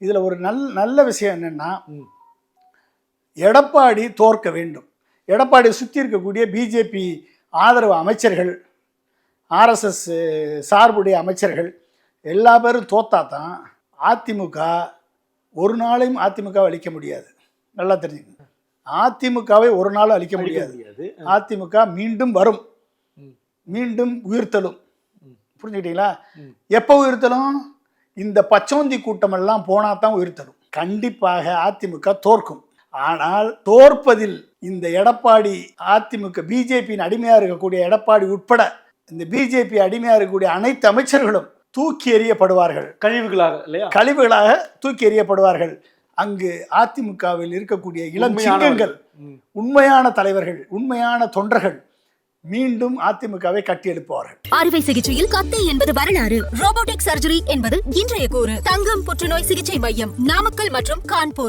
இதில் ஒரு நல்ல விஷயம் என்னென்னா, எடப்பாடி தோற்க வேண்டும். எடப்பாடி சுற்றி இருக்கக்கூடிய பிஜேபி ஆதரவு அமைச்சர்கள், ஆர்எஸ்எஸ் சார்புடைய அமைச்சர்கள் எல்லா பேரும் தோத்தா தான் அதிமுக ஒரு நாளையும் அதிமுகவை அழிக்க முடியாது. நல்லா தெரிஞ்சுக்கங்க, அதிமுகவை ஒரு நாளும் அழிக்க முடியாது. அதிமுக மீண்டும் வரும், மீண்டும் உயிர்த்தலும். புரிஞ்சுக்கிட்டீங்களா? எப்போ உயிர்த்தலும்? இந்த பச்சோந்தி கூட்டமெல்லாம் போனா தான் உயிர்த்தலும். கண்டிப்பாக அதிமுக தோற்கும். ஆனால் தோற்பதில் இந்த எடப்பாடி, அதிமுக பிஜேபியின் அடிமையாக இருக்கக்கூடிய எடப்பாடி உட்பட இந்த பிஜேபி அடிமையாக இருக்கக்கூடிய அனைத்து அமைச்சர்களும் தூக்கி எறியப்படுவார்கள். கழிவுகளாக தூக்கி எறியப்படுவார்கள். அங்கு அதிமுகவில் இருக்கக்கூடிய இளம் சிங்கங்கள், உண்மையான தலைவர்கள், உண்மையான தொண்டர்கள் மீண்டும் அதிமுகவை கட்டி எழுப்புவார்கள். அறுவை சிகிச்சையில் கத்தை என்பது வரலாறு, ரோபோட்டிக் சர்ஜரி என்பது இன்றைய கூறு. தங்கம் புற்றுநோய் சிகிச்சை மையம், நாமக்கல் மற்றும் கான்பூர்.